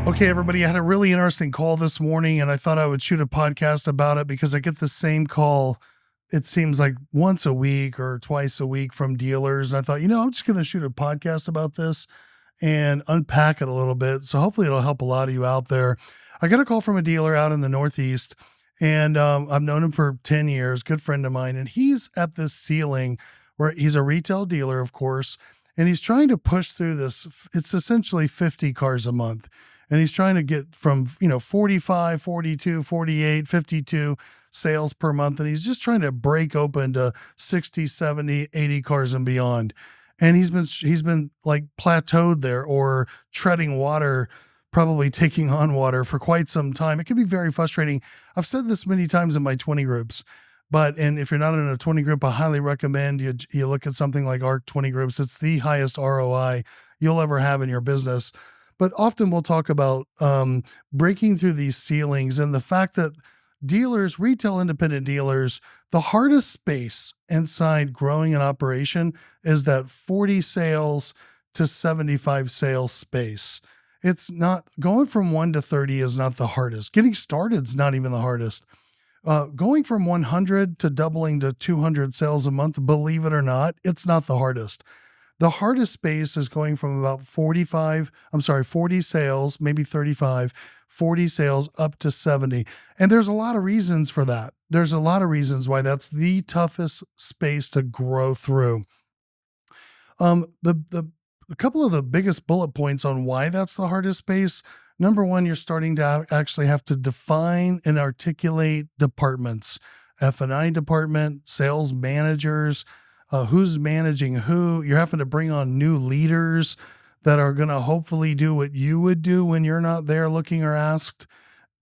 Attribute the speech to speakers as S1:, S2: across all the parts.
S1: Okay, everybody, I had a really interesting call this morning and I thought I would shoot a podcast about it because I get the same call, it seems like once a week or twice a week from dealers. And I thought, I'm just going to shoot a podcast about this and unpack it a little bit. So hopefully it'll help a lot of you out there. I got a call from a dealer out in the Northeast and I've known him for 10 years, good friend of mine. And he's at this ceiling where he's a retail dealer, of course, and he's trying to push through this. It's essentially 50 cars a month. And he's trying to get from, 45, 42, 48, 52 sales per month. And he's just trying to break open to 60, 70, 80 cars and beyond. And he's been like plateaued there or treading water, probably taking on water for quite some time. It can be very frustrating. I've said this many times in my 20 groups, and if you're not in a 20 group, I highly recommend you look at something like ARC 20 groups. It's the highest ROI you'll ever have in your business. But often we'll talk about breaking through these ceilings and the fact that dealers, retail independent dealers, the hardest space inside growing an operation is that 40 sales to 75 sales space. It's not going from 1 to 30 is not the hardest. Getting started is not even the hardest. Going from 100 to doubling to 200 sales a month, believe it or not, it's not the hardest. The hardest space is going from about 40 sales, maybe 35, 40 sales up to 70. And there's a lot of reasons for that. There's a lot of reasons why that's the toughest space to grow through. A couple of the biggest bullet points on why that's the hardest space. Number one, you're starting to actually have to define and articulate departments, F&I department, sales managers, who's managing who. You're having to bring on new leaders that are going to hopefully do what you would do when you're not there looking or asked.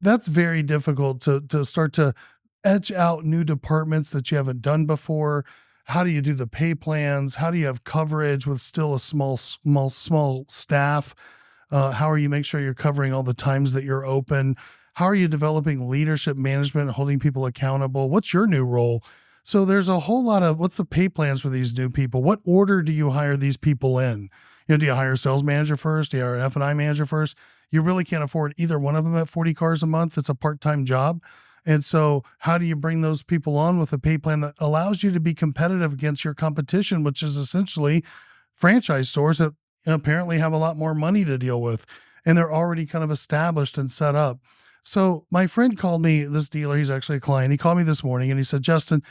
S1: That's very difficult to start to edge out new departments that you haven't done before. How do you do the pay plans? How do you have coverage with still a small staff? How are you make sure you're covering all the times that you're open? How are you developing leadership management, holding people accountable? What's your new role? So there's a whole lot of what's the pay plans for these new people? What order do you hire these people in? Do you hire a sales manager first? Do you hire an F&I manager first? You really can't afford either one of them at 40 cars a month. It's a part-time job. And so how do you bring those people on with a pay plan that allows you to be competitive against your competition, which is essentially franchise stores that apparently have a lot more money to deal with, and they're already kind of established and set up. So my friend called me, this dealer, he's actually a client. He called me this morning and he said, Justin,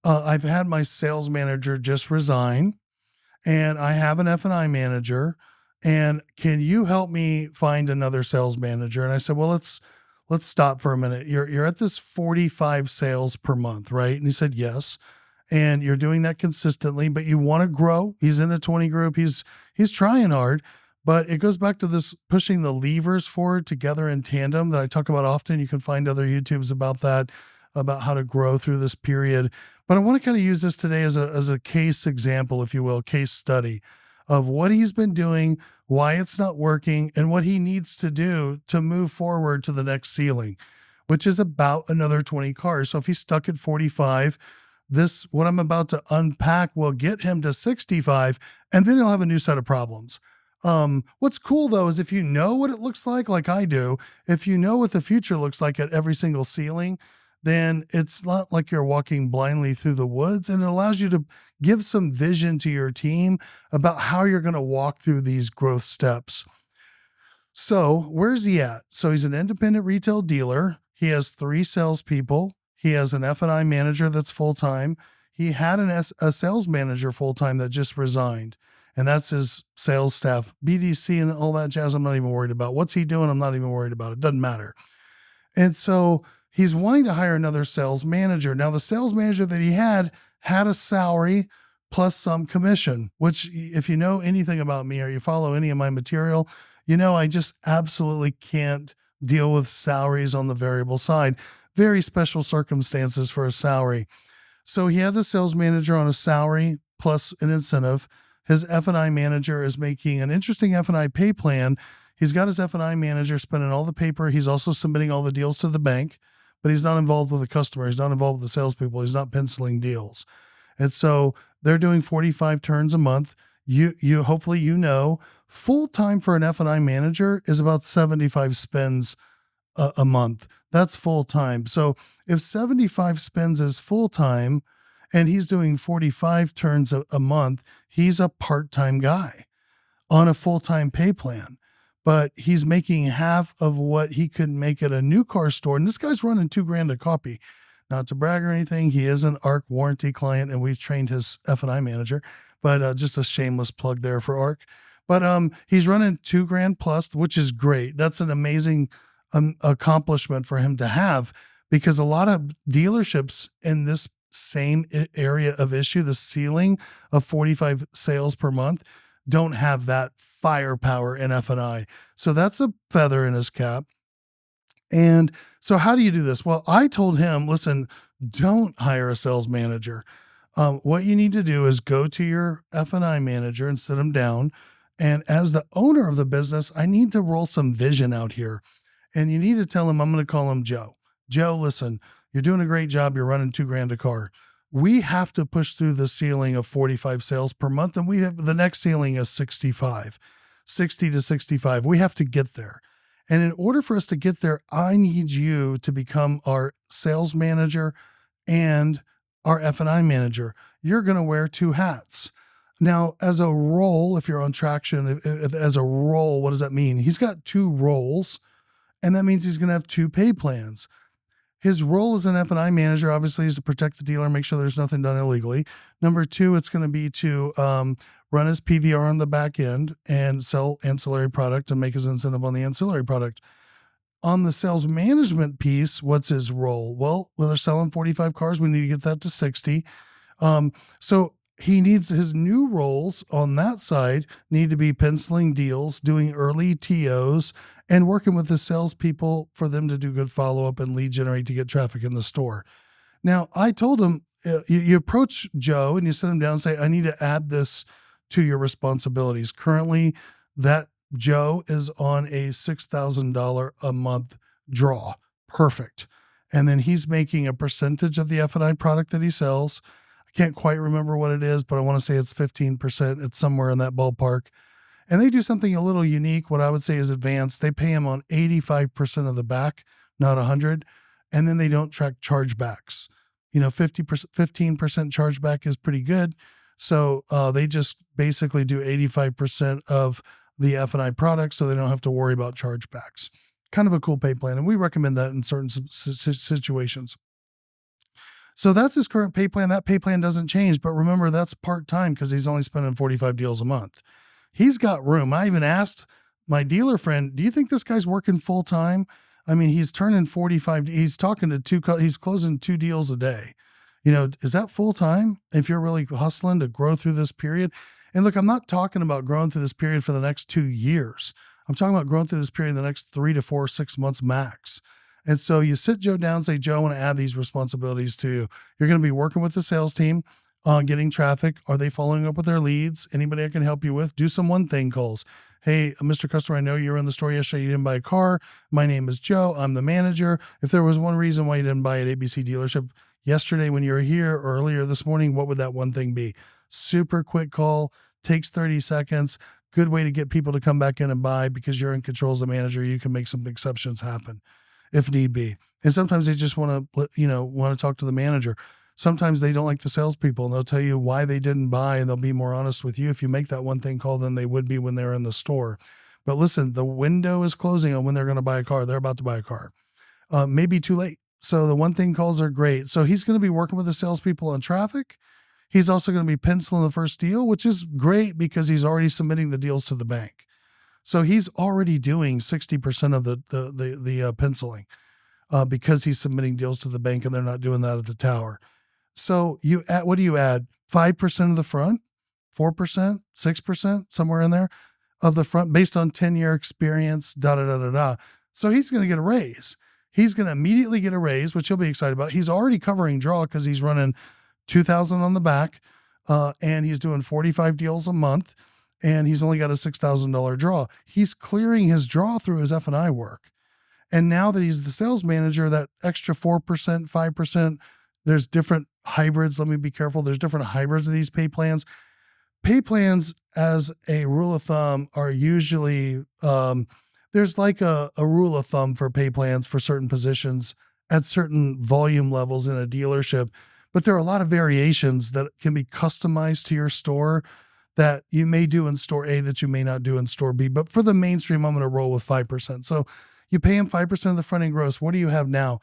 S1: I've had my sales manager just resign and I have an F&I manager, and can you help me find another sales manager? And I said, well, let's stop for a minute. You're at this 45 sales per month, right? And he said, yes. And you're doing that consistently, but you want to grow. He's in a 20 group. He's trying hard, but it goes back to this pushing the levers forward together in tandem that I talk about often. You can find other YouTubes about that, about how to grow through this period. But I want to kind of use this today as a case example, if you will, case study of what he's been doing, why it's not working, and what he needs to do to move forward to the next ceiling, which is about another 20 cars. So if he's stuck at 45, what I'm about to unpack will get him to 65, and then he'll have a new set of problems. What's cool though, is if you know what it looks like I do, if you know what the future looks like at every single ceiling, then it's not like you're walking blindly through the woods, and it allows you to give some vision to your team about how you're going to walk through these growth steps. So where's he at? So he's an independent retail dealer. He has 3 salespeople. He has an F&I manager that's full-time. He had a sales manager full-time that just resigned, and that's his sales staff, BDC and all that jazz. I'm not even worried about. What's he doing? I'm not even worried about. It doesn't matter. And so he's wanting to hire another sales manager. Now, the sales manager that he had a salary plus some commission, which if you know anything about me or you follow any of my material, I just absolutely can't deal with salaries on the variable side. Very special circumstances for a salary. So he had the sales manager on a salary plus an incentive. His F&I manager is making an interesting F&I pay plan. He's got his F&I manager spending all the paper. He's also submitting all the deals to the bank, but he's not involved with the customer. He's not involved with the salespeople. He's not penciling deals. And so they're doing 45 turns a month. You hopefully, full time for an F&I manager is about 75 spins a month. That's full time. So if 75 spins is full time and he's doing 45 turns a month, he's a part-time guy on a full-time pay plan. But he's making half of what he could make at a new car store. And this guy's running $2,000 a copy. Not to brag or anything, he is an ARC warranty client, and we've trained his F&I manager. But just a shameless plug there for ARC. But he's running $2,000 plus, which is great. That's an amazing accomplishment for him to have, because a lot of dealerships in this same area of issue, the ceiling of 45 sales per month, don't have that firepower in F&I. So that's a feather in his cap. And so how do you do this? Well, I told him, listen, don't hire a sales manager. What you need to do is go to your F&I manager and sit him down. And as the owner of the business, I need to roll some vision out here. And you need to tell him, I'm going to call him Joe. Joe, listen, you're doing a great job. You're running $2,000 a car. We have to push through the ceiling of 45 sales per month. And we have the next ceiling is 60 to 65. We have to get there. And in order for us to get there, I need you to become our sales manager and our F&I manager. You're going to wear two hats. Now, as a role, if you're on traction, as a role, what does that mean? He's got two roles, and that means he's going to have two pay plans. His role as an F&I manager, obviously, is to protect the dealer and make sure there's nothing done illegally. Number two, it's going to be to run his PVR on the back end and sell ancillary product and make his incentive on the ancillary product. On the sales management piece, what's his role? Well, they're selling 45 cars. We need to get that to 60. So he needs his new roles on that side need to be penciling deals, doing early TOs, and working with the salespeople for them to do good follow-up and lead generate to get traffic in the store. Now, I told him, you approach Joe and you sit him down and say, I need to add this to your responsibilities. Currently, that Joe is on a $6,000 a month draw. Perfect. And then he's making a percentage of the F&I product that he sells. Can't quite remember what it is, but I want to say it's 15%. It's somewhere in that ballpark. And they do something a little unique. What I would say is advanced. They pay him on 85% of the back, not 100. And then they don't track chargebacks. 50%, 15% chargeback is pretty good. So they just basically do 85% of the F&I product, so they don't have to worry about chargebacks. Kind of a cool pay plan. And we recommend that in certain situations. So that's his current pay plan. That pay plan doesn't change, but remember, that's part-time because he's only spending 45 deals a month. He's got room. I even asked my dealer friend, do you think this guy's working full-time? I mean, he's turning 45. He's talking to he's closing 2 deals a day. Is that full-time if you're really hustling to grow through this period? And look, I'm not talking about growing through this period for the next 2 years. I'm talking about growing through this period in the next 3 to 4, 6 months max. And so you sit Joe down and say, Joe, I want to add these responsibilities to you. You're going to be working with the sales team on getting traffic. Are they following up with their leads? Anybody I can help you with? Do some one thing calls. Hey, Mr. Customer, I know you were in the store yesterday. You didn't buy a car. My name is Joe. I'm the manager. If there was one reason why you didn't buy at ABC dealership yesterday when you were here or earlier this morning, what would that one thing be? Super quick call, takes 30 seconds. Good way to get people to come back in and buy because you're in control as a manager. You can make some exceptions happen if need be. And sometimes they just want to talk to the manager. Sometimes they don't like the salespeople and they'll tell you why they didn't buy, and they'll be more honest with you if you make that one thing call than they would be when they're in the store. But listen, the window is closing on when they're going to buy a car. They're about to buy a car. Maybe too late. So the one thing calls are great. So he's going to be working with the salespeople on traffic. He's also going to be penciling the first deal, which is great because he's already submitting the deals to the bank. So he's already doing 60% of the penciling because he's submitting deals to the bank and they're not doing that at the tower. So what do you add? 5% of the front, 4%, 6%, somewhere in there of the front based on 10-year experience, So he's going to get a raise. He's going to immediately get a raise, which he'll be excited about. He's already covering draw because he's running 2,000 on the back and he's doing 45 deals a month. And he's only got a $6,000 draw. He's clearing his draw through his F&I work. And now that he's the sales manager, that extra 4%, 5%, there's different hybrids. Let me be careful. There's different hybrids of these pay plans. Pay plans, as a rule of thumb, are usually there's like a rule of thumb for pay plans for certain positions at certain volume levels in a dealership, but there are a lot of variations that can be customized to your store that you may do in store A that you may not do in store B. But for the mainstream, I'm going to roll with 5%. So you pay them 5% of the front end gross. What do you have now?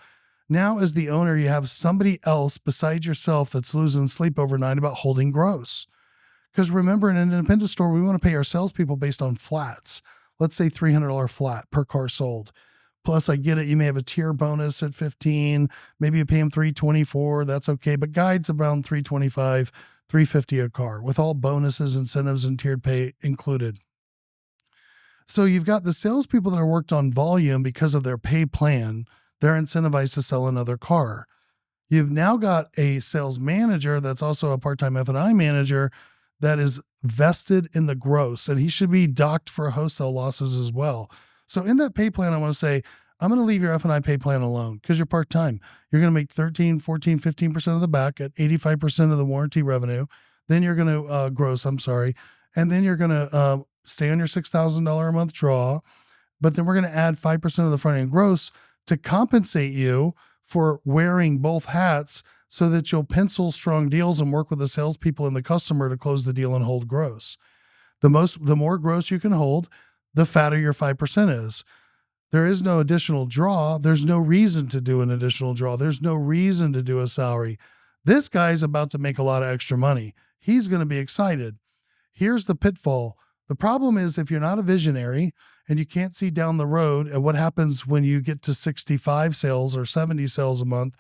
S1: Now, as the owner, you have somebody else besides yourself that's losing sleep overnight about holding gross. Because remember, in an independent store, we want to pay our salespeople based on flats. Let's say $300 flat per car sold. Plus, I get it. You may have a tier bonus at 15. Maybe you pay them 324. That's okay. But guides around 325, 350 a car with all bonuses, incentives, and tiered pay included. So you've got the salespeople that are worked on volume because of their pay plan. They're incentivized to sell another car. You've now got a sales manager that's also a part-time F&I manager that is vested in the gross, and he should be docked for wholesale losses as well. So in that pay plan, I want to say, I'm going to leave your F&I pay plan alone because you're part-time. You're going to make 13, 14, 15% of the back at 85% of the warranty revenue. Then you're going to gross, and then you're going to stay on your $6,000 a month draw. But then we're going to add 5% of the front end gross to compensate you for wearing both hats so that you'll pencil strong deals and work with the salespeople and the customer to close the deal and hold gross. The more gross you can hold, the fatter your 5% is. There is no additional draw. There's no reason to do an additional draw. There's no reason to do a salary. This guy's about to make a lot of extra money. He's going to be excited. Here's the pitfall. The problem is if you're not a visionary and you can't see down the road at what happens when you get to 65 sales or 70 sales a month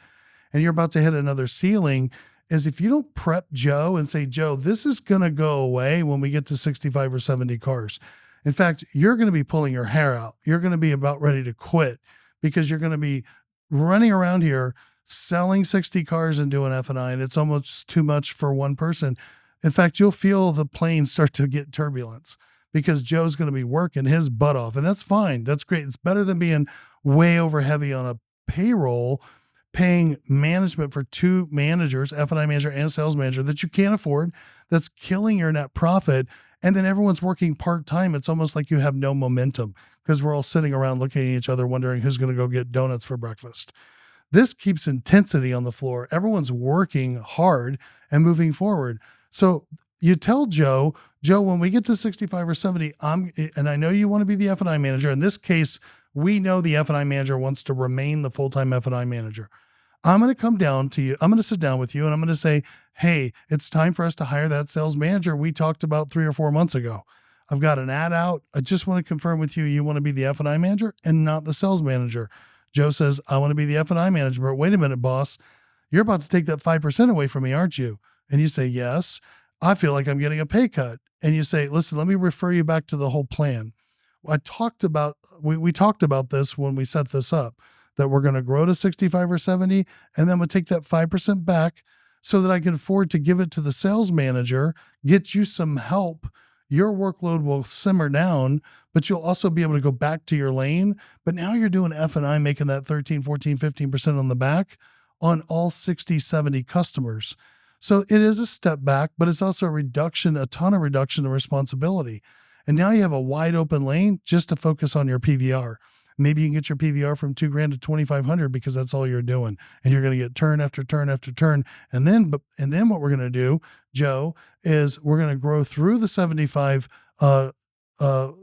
S1: and you're about to hit another ceiling, is if you don't prep Joe and say, Joe, this is going to go away when we get to 65 or 70 cars. In fact, you're going to be pulling your hair out. You're going to be about ready to quit because you're going to be running around here selling 60 cars and doing F&I, and it's almost too much for one person. In fact, you'll feel the plane start to get turbulence because Joe's going to be working his butt off, and that's fine. That's great. It's better than being way over heavy on a payroll, paying management for two managers, F&I manager and sales manager, that you can't afford, that's killing your net profit. And then everyone's working part-time. It's almost like you have no momentum because we're all sitting around looking at each other, wondering who's going to go get donuts for breakfast. This keeps intensity on the floor. Everyone's working hard and moving forward. So you tell Joe, when we get to 65 or 70, and I know you want to be the F&I manager. In this case, we know the F&I manager wants to remain the full-time F&I manager. I'm going to come down to you. I'm going to sit down with you and I'm going to say, hey, it's time for us to hire that sales manager we talked about 3 or 4 months ago. I've got an ad out. I just want to confirm with you, you want to be the F&I manager and not the sales manager. Joe says, I want to be the F&I manager. But wait a minute, boss, you're about to take that 5% away from me, aren't you? And you say, yes, I feel like I'm getting a pay cut. And you say, listen, let me refer you back to the whole plan. We talked about this when we set this up, that we're going to grow to 65 or 70, and then we'll take that 5% back so that I can afford to give it to the sales manager, get you some help. Your workload will simmer down, but you'll also be able to go back to your lane. But now you're doing F&I, making that 13, 14, 15% on the back on all 60, 70 customers. So it is a step back, but it's also a ton of reduction in responsibility. And now you have a wide open lane just to focus on your PVR. Maybe you can get your PVR from $2,000 to $2,500 because that's all you're doing. And you're going to get turn after turn after turn. And then what we're going to do, Joe, is we're going to grow through the 75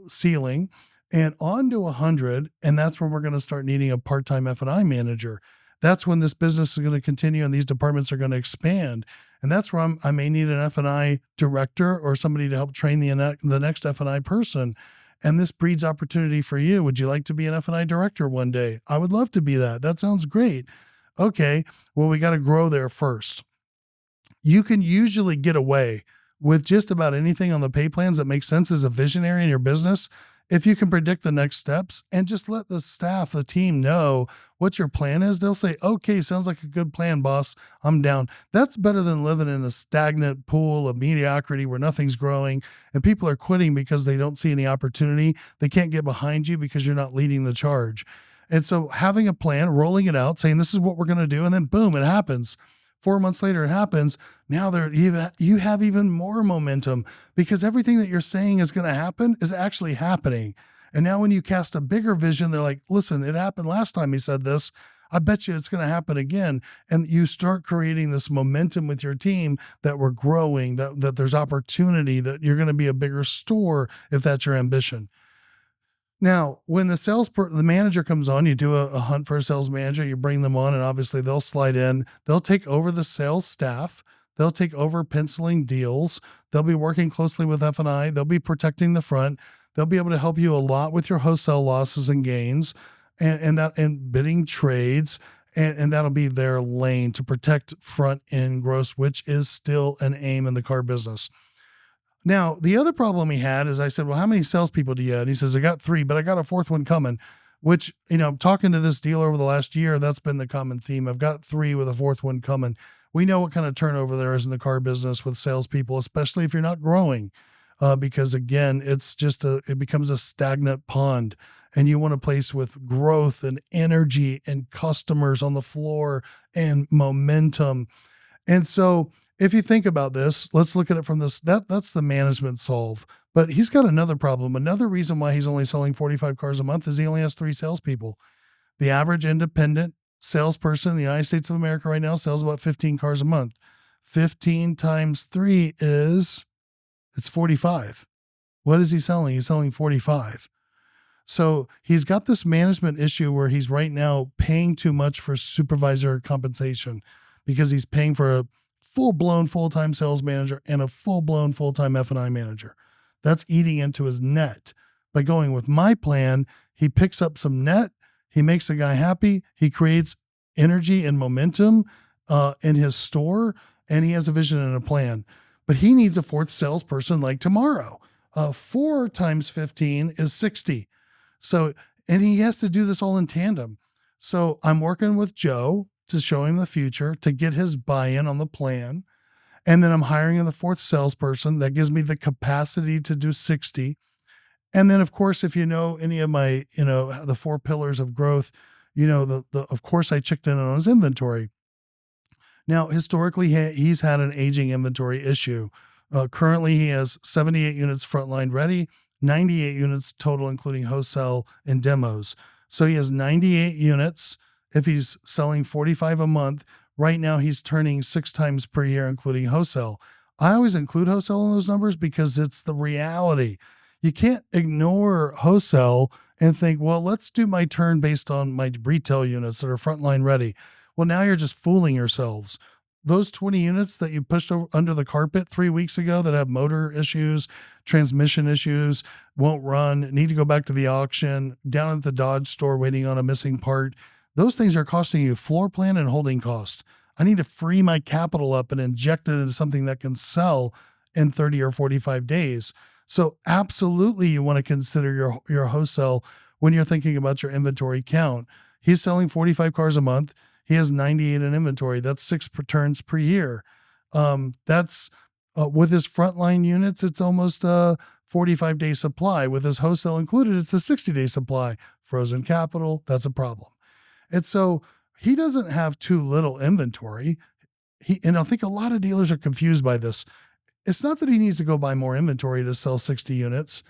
S1: ceiling and on to 100. And that's when we're going to start needing a part-time F&I manager. That's when this business is going to continue and these departments are going to expand. And that's where I may need an F&I director or somebody to help train the next F&I person. And this breeds opportunity for you. Would you like to be an F&I director one day? I would love to be that. That sounds great. Okay, well, we got to grow there first. You can usually get away with just about anything on the pay plans that makes sense as a visionary in your business if you can predict the next steps and just let the staff, the team know what your plan is. They'll say, okay, sounds like a good plan, boss. I'm down. That's better than living in a stagnant pool of mediocrity where nothing's growing and people are quitting because they don't see any opportunity. They can't get behind you because you're not leading the charge. And so having a plan, rolling it out, saying this is what we're going to do, and then boom, it happens. 4 months later, it happens. Now you have even more momentum because everything that you're saying is going to happen is actually happening. And now when you cast a bigger vision, they're like, listen, it happened last time he said this. I bet you it's going to happen again. And you start creating this momentum with your team that we're growing, that there's opportunity, that you're going to be a bigger store if that's your ambition. Now, when the manager comes on, you do a hunt for a sales manager, you bring them on, and obviously they'll slide in. They'll take over the sales staff. They'll take over penciling deals. They'll be working closely with F&I. They'll be protecting the front. They'll be able to help you a lot with your wholesale losses and gains, and bidding trades. And that'll be their lane to protect front end gross, which is still an aim in the car business. Now, the other problem he had is I said, well, how many salespeople do you have? And he says, I got 3, but I got a 4th one coming, which, talking to this dealer over the last year, that's been the common theme. I've got 3 with a 4th one coming. We know what kind of turnover there is in the car business with salespeople, especially if you're not growing, because again, it becomes a stagnant pond, and you want a place with growth and energy and customers on the floor and momentum. And so if you think about this, let's look at it from that's the management solve. But he's got another problem. Another reason why he's only selling 45 cars a month is he only has 3 salespeople. The average independent salesperson in the United States of America right now sells about 15 cars a month. 15 times 3 it's 45. What is he selling? He's selling 45. So he's got this management issue where he's right now paying too much for supervisor compensation because he's paying for a full-blown full-time sales manager and a full-blown full-time F&I manager. That's eating into his net. By going with my plan, he picks up some net, he makes the guy happy, he creates energy and momentum in his store, and he has a vision and a plan. But he needs a 4th salesperson like tomorrow. 4 times 15 is 60. So, and he has to do this all in tandem. So I'm working with Joe to show him the future, to get his buy-in on the plan. And then I'm hiring the 4th salesperson. That gives me the capacity to do 60. And then, of course, if you know any of my, the 4 pillars of growth, of course, I checked in on his inventory. Now, historically, he's had an aging inventory issue. Currently, he has 78 units frontline ready, 98 units total, including wholesale and demos. So he has 98 units. If he's selling 45 a month, right now he's turning 6 times per year, including wholesale. I always include wholesale in those numbers because it's the reality. You can't ignore wholesale and think, well, let's do my turn based on my retail units that are frontline ready. Well, now you're just fooling yourselves. Those 20 units that you pushed under the carpet 3 weeks ago that have motor issues, transmission issues, won't run, need to go back to the auction, down at the Dodge store waiting on a missing part, those things are costing you floor plan and holding cost. I need to free my capital up and inject it into something that can sell in 30 or 45 days. So absolutely you want to consider your wholesale when you're thinking about your inventory count. He's selling 45 cars a month. He has 98 in inventory. That's 6 turns per year. That's with his frontline units, it's almost a 45-day supply. With his wholesale included, it's a 60-day supply. Frozen capital, that's a problem. And so he doesn't have too little inventory. And I think a lot of dealers are confused by this. It's not that he needs to go buy more inventory to sell 60 units.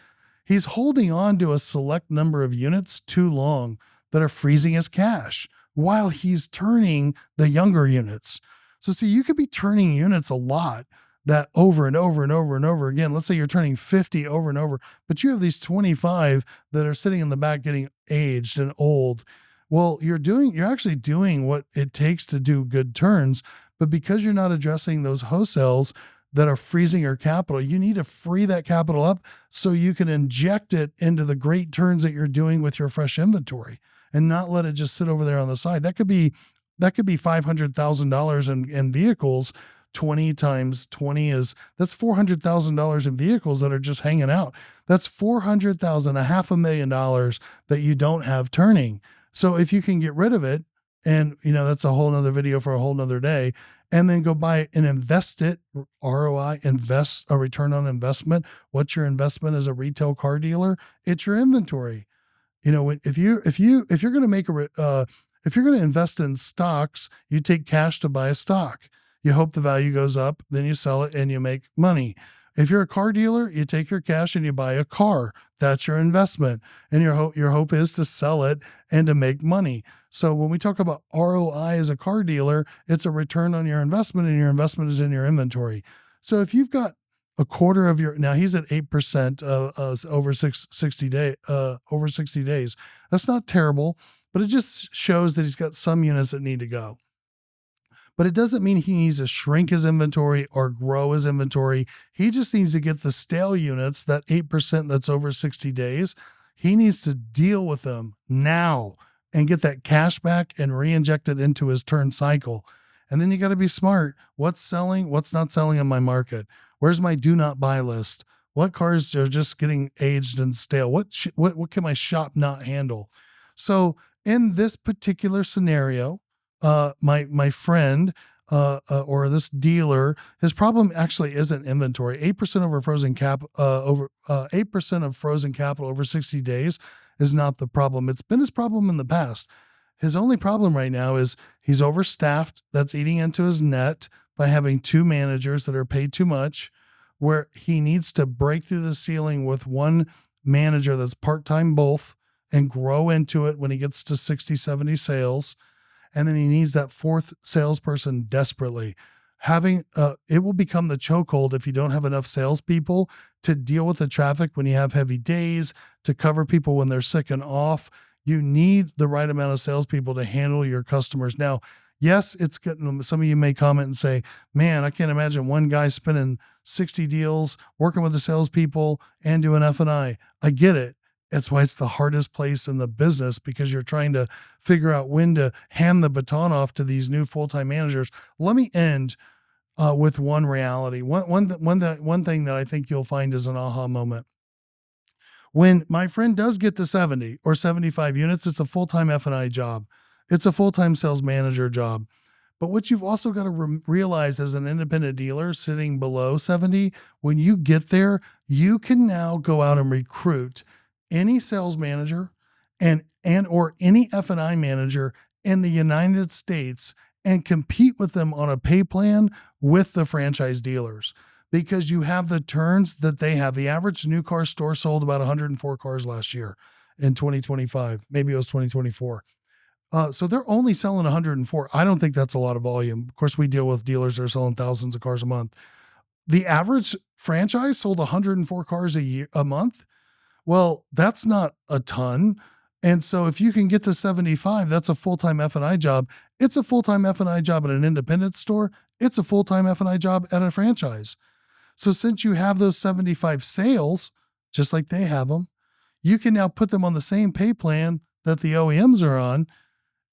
S1: He's holding on to a select number of units too long that are freezing his cash while he's turning the younger units. So see, you could be turning units a lot that over and over and over and over again. Let's say you're turning 50 over and over, but you have these 25 that are sitting in the back getting aged and old. Well, you're actually doing what it takes to do good turns, but because you're not addressing those wholesales that are freezing your capital, you need to free that capital up so you can inject it into the great turns that you're doing with your fresh inventory and not let it just sit over there on the side. That could be $500,000 in vehicles. 20 times 20 that's $400,000 in vehicles that are just hanging out. That's $400,000, $500,000 that you don't have turning. So if you can get rid of it, and that's a whole nother video for a whole nother day, and then go buy and invest it, ROI, invest a return on investment. What's your investment as a retail car dealer? It's your inventory. If you're going to invest in stocks, you take cash to buy a stock. You hope the value goes up, then you sell it and you make money. If you're a car dealer, you take your cash and you buy a car. That's your investment. And your hope is to sell it and to make money. So when we talk about ROI as a car dealer, it's a return on your investment, and your investment is in your inventory. So if you've got a quarter of your, now he's at 8% over 60 days. That's not terrible, but it just shows that he's got some units that need to go. But it doesn't mean he needs to shrink his inventory or grow his inventory. He just needs to get the stale units, that 8% that's over 60 days. He needs to deal with them now and get that cash back and re-inject it into his turn cycle. And then you got to be smart. What's selling? What's not selling in my market? Where's my do not buy list? What cars are just getting aged and stale? What can my shop not handle? So in this particular scenario, my friend or this dealer, his problem actually isn't inventory. 8% over frozen cap over 8% of frozen capital over 60 days is not the problem. It's been his problem in the past. His only problem right now is he's overstaffed. That's eating into his net by having two managers that are paid too much, where he needs to break through the ceiling with one manager that's part-time both and grow into it when he gets to 60, 70 sales. And then he needs that fourth salesperson desperately. It will become the chokehold if you don't have enough salespeople to deal with the traffic when you have heavy days, to cover people when they're sick and off. You need the right amount of salespeople to handle your customers. Now, yes, it's getting, some of you may comment and say, man, I can't imagine one guy spinning 60 deals, working with the salespeople and doing F&I. I get it. That's why it's the hardest place in the business, because you're trying to figure out when to hand the baton off to these new full-time managers. Let me end with one reality. One thing that I think you'll find is an aha moment. When my friend does get to 70 or 75 units, it's a full-time F&I job. It's a full-time sales manager job. But what you've also got to realize as an independent dealer sitting below 70, when you get there, you can now go out and recruit any sales manager and or any F&I manager in the United States and compete with them on a pay plan with the franchise dealers, because you have the turns that they have. The average new car store sold about 104 cars last year in 2025. Maybe it was 2024. So they're only selling 104. I don't think that's a lot of volume. Of course, we deal with dealers that are selling thousands of cars a month. The average franchise sold 104 cars a month. Well, that's not a ton. And so if you can get to 75, that's a full-time F&I job. It's a full-time F&I job at an independent store. It's a full-time F&I job at a franchise. So since you have those 75 sales, just like they have them, you can now put them on the same pay plan that the OEMs are on,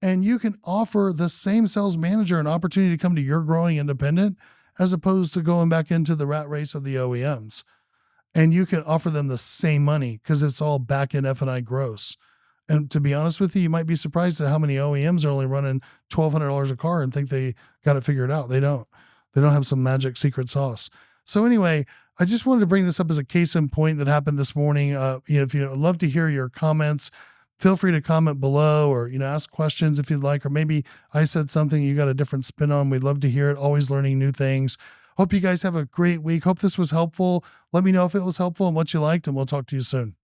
S1: and you can offer the same sales manager an opportunity to come to your growing independent, as opposed to going back into the rat race of the OEMs. And you can offer them the same money because it's all back in F&I gross. And to be honest with you, you might be surprised at how many OEMs are only running $1,200 a car and think they got it figured out. They don't. They don't have some magic secret sauce. So anyway, I just wanted to bring this up as a case in point that happened this morning. If you'd love to hear your comments, feel free to comment below, or ask questions if you'd like, or maybe I said something you got a different spin on. We'd love to hear it. Always learning new things. Hope you guys have a great week. Hope this was helpful. Let me know if it was helpful and what you liked, and we'll talk to you soon.